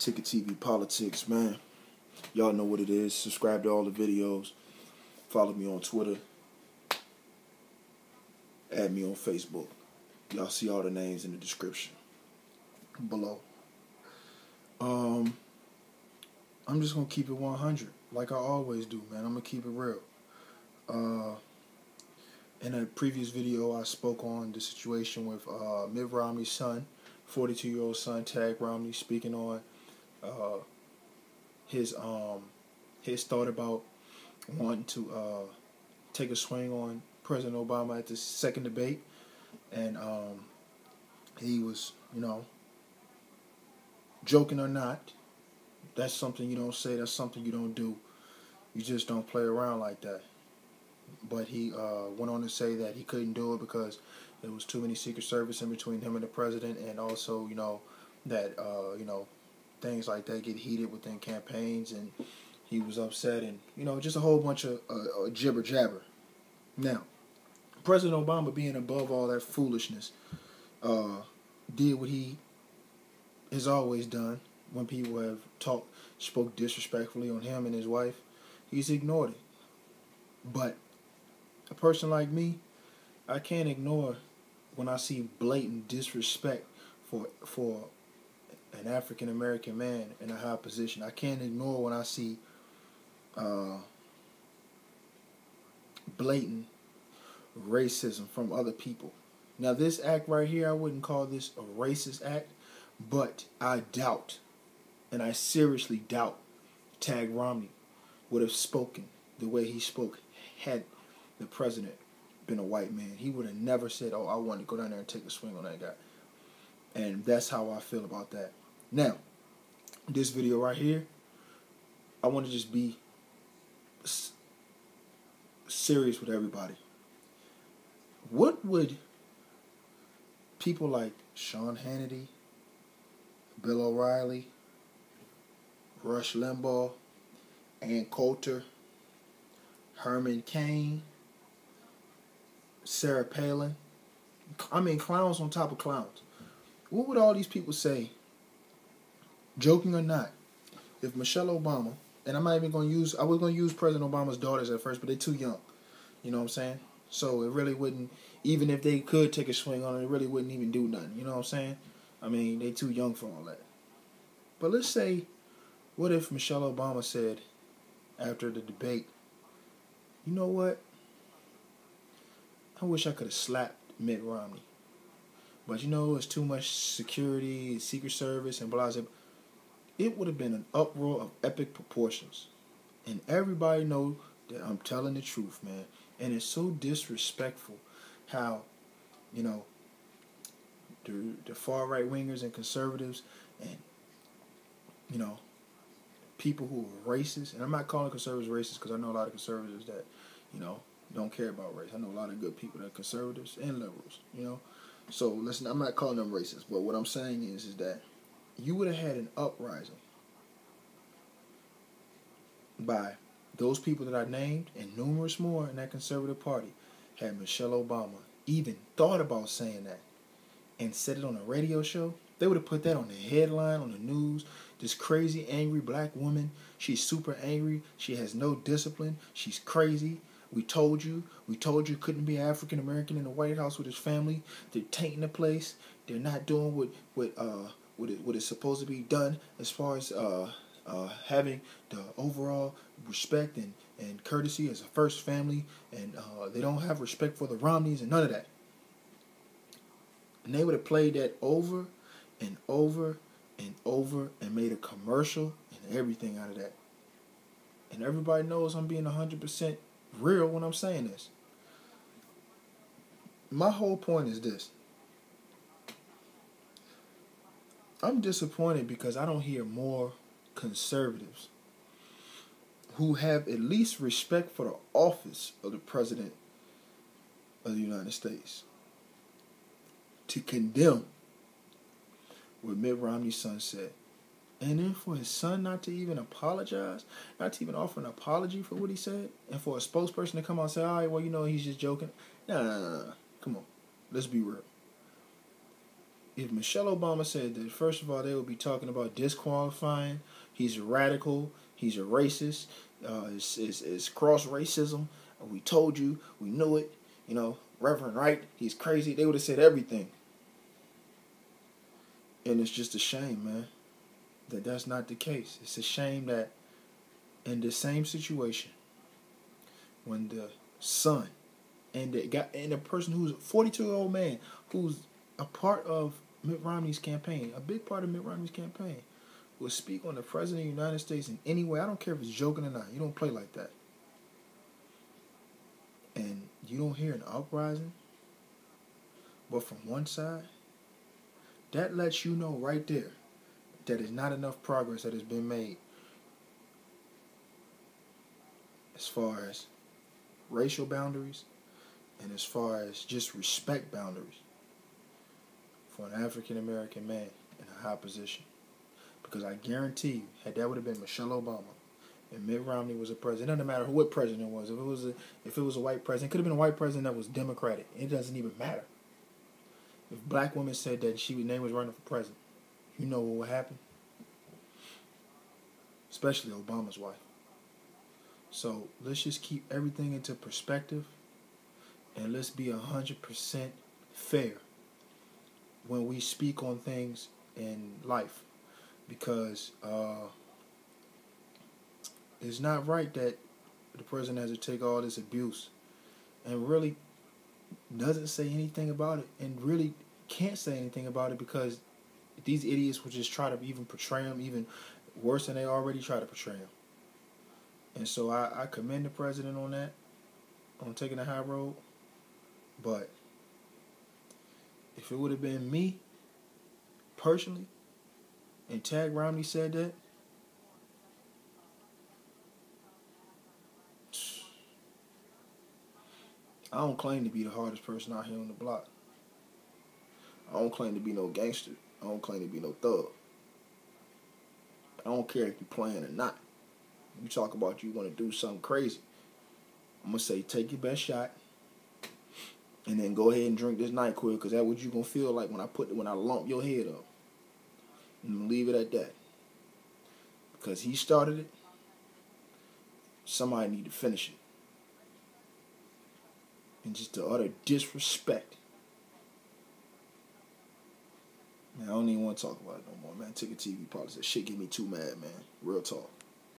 Ticket TV Politics, man. Y'all know what it is. Subscribe to all the videos. Follow me on Twitter. Add me on Facebook. Y'all see all the names in the description below. I'm just going to keep it 100 like I always do, man. I'm going to keep it real. In a previous video, I spoke on the situation with Mitt Romney's son, 42-year-old son, Tagg Romney, speaking on his thought about wanting to take a swing on President Obama at the second debate, and he was, joking or not, that's something you don't say, that's something you don't do. You just don't play around like that. But he went on to say that he couldn't do it because there was too many Secret Service in between him and the president, and also, that things like that get heated within campaigns, and he was upset, and just a whole bunch of jibber jabber. Now, President Obama, being above all that foolishness, did what he has always done when people have spoke disrespectfully on him and his wife. He's ignored it. But a person like me, I can't ignore when I see blatant disrespect for an African American man in a high position. I can't ignore when I see blatant racism from other people. Now, this act right here, I wouldn't call this a racist act, but I doubt, and I seriously doubt, Tagg Romney would have spoken the way he spoke had the president been a white man. He would have never said, "Oh, I want to go down there and take a swing on that guy." And that's how I feel about that. Now, this video right here, I want to just be serious with everybody. What would people like Sean Hannity, Bill O'Reilly, Rush Limbaugh, Ann Coulter, Herman Cain, Sarah Palin, clowns on top of clowns. What would all these people say, joking or not, if Michelle Obama, and I was going to use President Obama's daughters at first, but they're too young. You know what I'm saying? So it really wouldn't, even if they could take a swing on it, it really wouldn't even do nothing. You know what I'm saying? They too young for all that. But let's say, what if Michelle Obama said after the debate, "You know what? I wish I could have slapped Mitt Romney. But it's too much security, Secret Service, and blah, blah." It would have been an uproar of epic proportions. And everybody know that I'm telling the truth, man. And it's so disrespectful how, the far right wingers and conservatives and, people who are racist, and I'm not calling conservatives racist because I know a lot of conservatives that, don't care about race. I know a lot of good people that are conservatives and liberals, So listen, I'm not calling them racist, but what I'm saying is that you would have had an uprising by those people that I named and numerous more in that conservative party had Michelle Obama even thought about saying that and said it on a radio show. They would have put that on the headline, on the news. This crazy, angry black woman, she's super angry. She has no discipline. She's crazy. We told you couldn't be African American in the White House with his family. They're tainting the place. They're not doing what is supposed to be done as far as having the overall respect and courtesy as a first family, and they don't have respect for the Romneys and none of that. And they would have played that over and over and over and made a commercial and everything out of that. And everybody knows I'm being 100% real when I'm saying this. My whole point is this. I'm disappointed because I don't hear more conservatives who have at least respect for the office of the President of the United States to condemn what Mitt Romney's son said. And then for his son not to even apologize, not to even offer an apology for what he said, and for a spokesperson to come out and say, "All right, well, he's just joking." No. Come on. Let's be real. if Michelle Obama said that, first of all, they would be talking about disqualifying. He's a radical. He's a racist. It's cross racism. We told you. We knew it. You know, Reverend Wright. He's crazy. They would have said everything. And it's just a shame, man, that that's not the case. It's a shame that in the same situation, when the son and the person who's a 42-year-old man who's a part of Mitt Romney's campaign, a big part of Mitt Romney's campaign, will speak on the President of the United States in any way. I don't care if it's joking or not. You don't play like that. And you don't hear an uprising, but from one side, that lets you know right there that there's not enough progress that has been made as far as racial boundaries and as far as just respect boundaries for an African American man in a high position. Because I guarantee you, had that would have been Michelle Obama and Mitt Romney was a president, it doesn't matter what president it was. If it was a white president, it could have been a white president that was Democratic. It doesn't even matter. If black women said that she would name was running for president, you know what would happen? Especially Obama's wife. So let's just keep everything into perspective and let's be 100% fair when we speak on things in life. Because it's not right that the president has to take all this abuse and really doesn't say anything about it and really can't say anything about it because these idiots will just try to even portray him even worse than they already try to portray him. And so I commend the president on that, on taking the high road. But if it would have been me, personally, and Tagg Romney said that, I don't claim to be the hardest person out here on the block. I don't claim to be no gangster. I don't claim to be no thug. I don't care if you're playing or not. You talk about you want to do something crazy, I'm going to say take your best shot and then go ahead and drink this NyQuil because that's what you're going to feel like when I lump your head up. And leave it at that. Because he started it, somebody need to finish it. And just the utter disrespect. Man, I don't even want to talk about it no more, man. Ticket TV politics. That shit get me too mad, man. Real talk.